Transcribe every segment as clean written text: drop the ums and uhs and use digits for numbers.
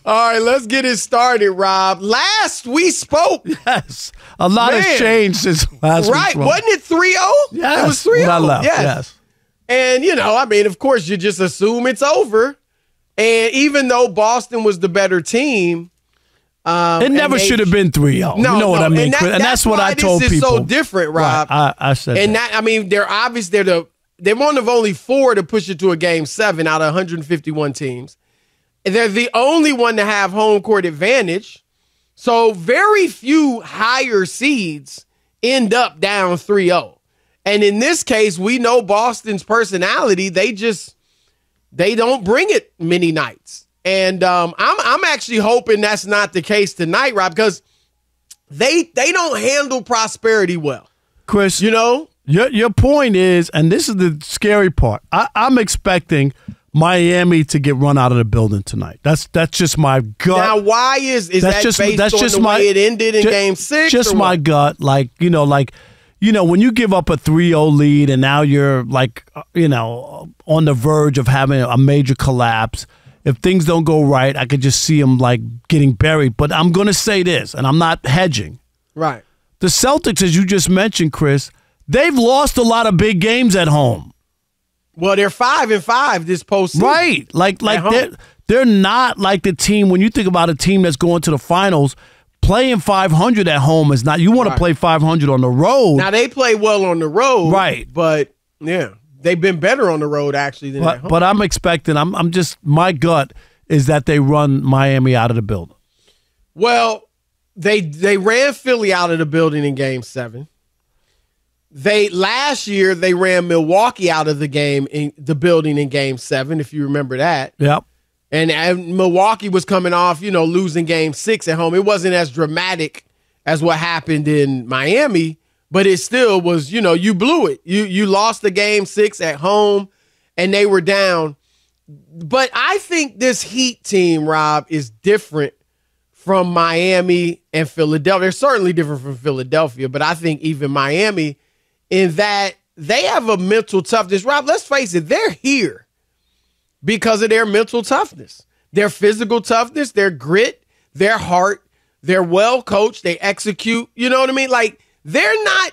All right, let's get it started, Rob. Last we spoke. Yes. A lot has changed since last week. Right. Wasn't it 3-0? Yes. It was 3-0. When I left. Yes. And, of course, you just assume it's over. And even though Boston was the better team, it never should have been 3-0. No, you know what I mean? And that's what I told people. This is so different, Rob. Right. I said and that. They're one of only 4 to push it to a game 7 out of 151 teams. They're the only one to have home court advantage. So very few higher seeds end up down 3-0. And in this case, we know Boston's personality. They don't bring it many nights. And I'm actually hoping that's not the case tonight, Rob, because they don't handle prosperity well. Chris, your point is, and this is the scary part, I'm expecting Miami to get run out of the building tonight. That's just my gut. Now, why is that based on the way it ended in Game 6? Just my gut. When you give up a 3-0 lead and now you're on the verge of having a major collapse, if things don't go right, I could just see them getting buried. But I'm going to say this, and I'm not hedging. Right. The Celtics, as you just mentioned, Chris, they've lost a lot of big games at home. Well, they're 5-5 this postseason. Right. They're not like the team. When you think about a team that's going to the finals, playing 500 at home is not. You want to play 500 on the road. Now, they play well on the road. Right. But, yeah, they've been better on the road, actually, than at home. But I'm expecting, my gut is that they run Miami out of the building. Well, they ran Philly out of the building in Game 7. Last year they ran Milwaukee out of the building in Game 7, if you remember that. Yep. And Milwaukee was coming off, losing Game 6 at home. It wasn't as dramatic as what happened in Miami, but it still was, you blew it. You lost the Game 6 at home, and they were down. But I think this Heat team, Rob, is different from Miami and Philadelphia. They're certainly different from Philadelphia, but I think even Miami, in that they have a mental toughness. Rob, let's face it, they're here because of their mental toughness, their physical toughness, their grit, their heart. They're well coached. They execute. You know what I mean? They're not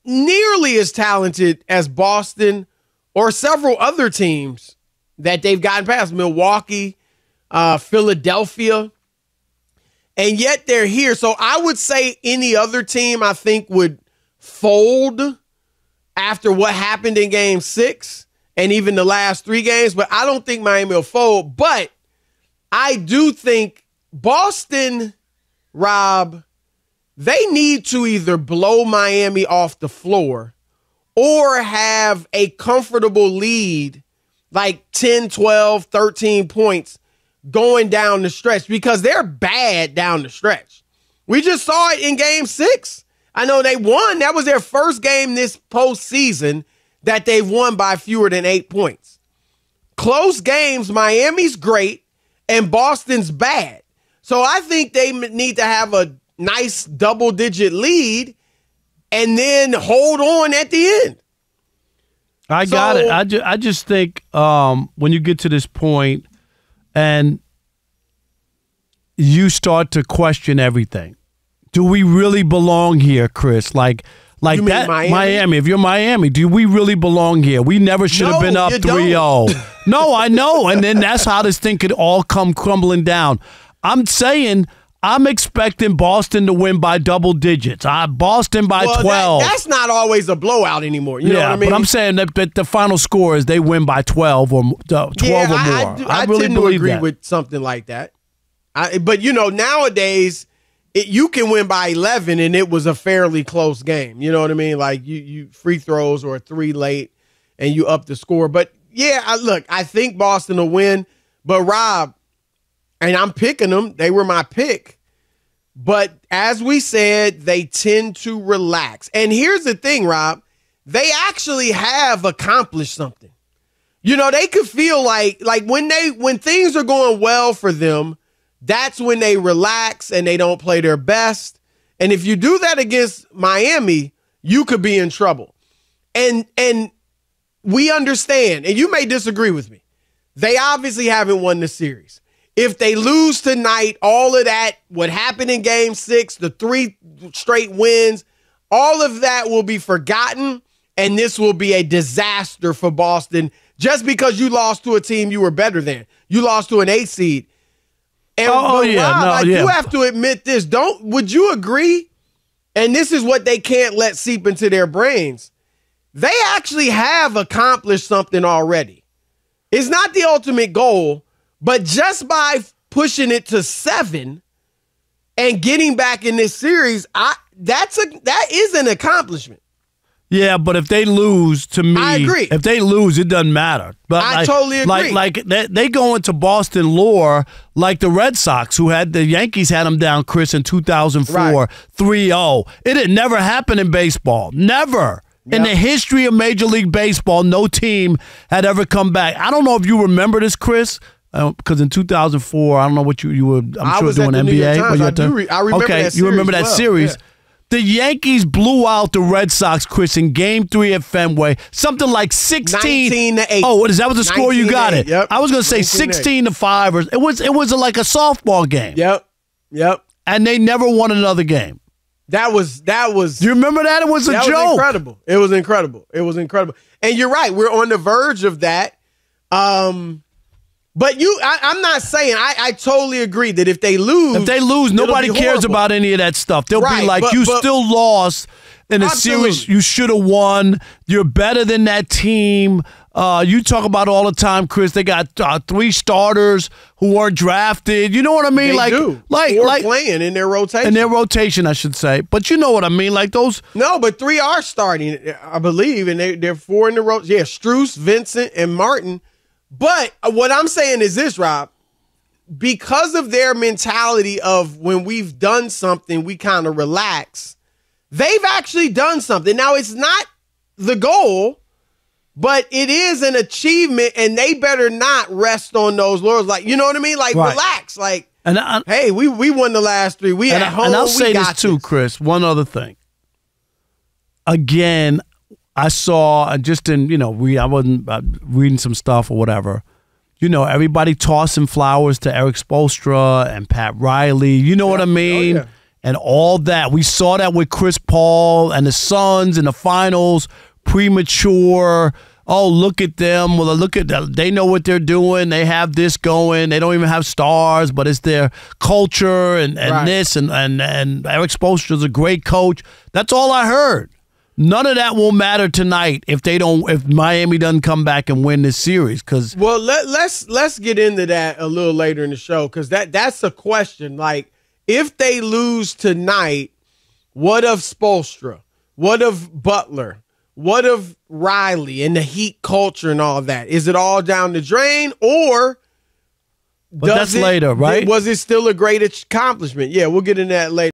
nearly as talented as Boston or several other teams that they've gotten past, Milwaukee, Philadelphia, and yet they're here. So I would say any other team I think would fold after what happened in Game 6 and even the last 3 games, but I don't think Miami will fold. But I do think Boston, Rob, they need to either blow Miami off the floor or have a comfortable lead, like 10, 12, 13 points going down the stretch, because they're bad down the stretch. We just saw it in Game 6. I know they won. That was their first game this postseason that they've won by fewer than 8 points. Close games, Miami's great, and Boston's bad. So I think they need to have a nice double-digit lead and then hold on at the end. I got it. I just think when you get to this point and you start to question everything, do we really belong here, Chris? Like you that, Miami? If you're Miami, do we really belong here? We never should have been up 3-0. No, I know. And then that's how this thing could all come crumbling down. I'm saying I'm expecting Boston to win by double digits. Boston by 12. That's not always a blowout anymore. You know what I mean? But I'm saying that the final score is they win by 12 or 12 or more. I really tend to believe agree that. with something like that. But, nowadays, you can win by 11 and it was a fairly close game. You know what I mean? Like you free throws or a 3 late and you up the score. But, yeah, I think Boston will win. But, Rob, and I'm picking them. They were my pick. But as we said, they tend to relax. And here's the thing, Rob. They actually have accomplished something. They could feel like when things are going well for them, that's when they relax and they don't play their best. And if you do that against Miami, you could be in trouble. And we understand, and you may disagree with me, they obviously haven't won the series. if they lose tonight, all of that, what happened in game 6, the 3 straight wins, all of that will be forgotten, and this will be a disaster for Boston just because you lost to a team you were better than. You lost to an 8 seed. And Rob, I do have to admit this. Would you agree? And this is what they can't let seep into their brains. They actually have accomplished something already. It's not the ultimate goal, but just by pushing it to 7 and getting back in this series, that is an accomplishment. Yeah, but if they lose, to me, I agree. If they lose, it doesn't matter. But I totally agree. Like they go into Boston lore like the Red Sox, who had the Yankees had them down, Chris, in 2004, right. 3-0. It had never happened in baseball. Never. Yep. In the history of Major League Baseball, no team had ever come back. I don't know if you remember this, Chris, because in 2004, I don't know what you were, I'm sure, doing NBA. I remember that series. You remember that series. Yeah. The Yankees blew out the Red Sox, Chris, in Game 3 at Fenway. Something like 19-8. Oh, is that what the score? You got it. Yep. I was going to say 16-5. Or it was like a softball game. Yep. And they never won another game. That was. Do you remember that? It was a joke. Was incredible. It was incredible. And you're right. We're on the verge of that. But I'm not saying, I totally agree that if they lose, nobody cares about any of that stuff. They'll be like, you still lost in a series you should have won. You're better than that team. You talk about all the time, Chris. They got 3 starters who weren't drafted. You know what I mean? They do. Like playing in their rotation. In their rotation, I should say. But you know what I mean? Like those. No, but 3 are starting, I believe, and they're 4 in the rotation. Yeah, Strus, Vincent, and Martin. But what I'm saying is this, Rob, because of their mentality of when we've done something, we kind of relax. They've actually done something. Now, it's not the goal, but it is an achievement, and they better not rest on those laurels. Like, you know what I mean? Like, relax. Like, hey, we won the last 3. We at home. And I'll say this too, Chris. One other thing. Again, I saw just in, I wasn't reading some stuff or whatever. Everybody tossing flowers to Eric Spoelstra and Pat Riley. You know what I mean? Oh, yeah. And all that. We saw that with Chris Paul and the Suns in the finals. Premature. Oh, look at them. Well, look at that. They know what they're doing. They have this going. They don't even have stars, but it's their culture and this. And Eric Spoelstra's a great coach. That's all I heard. None of that will matter tonight if Miami doesn't come back and win this series. Well, let's get into that a little later in the show, because that's a question. Like, if they lose tonight, what of Spoelstra? What of Butler? What of Riley and the Heat culture and all that? Is it all down the drain, or that's later, right? Was it still a great accomplishment? Yeah, we'll get into that later.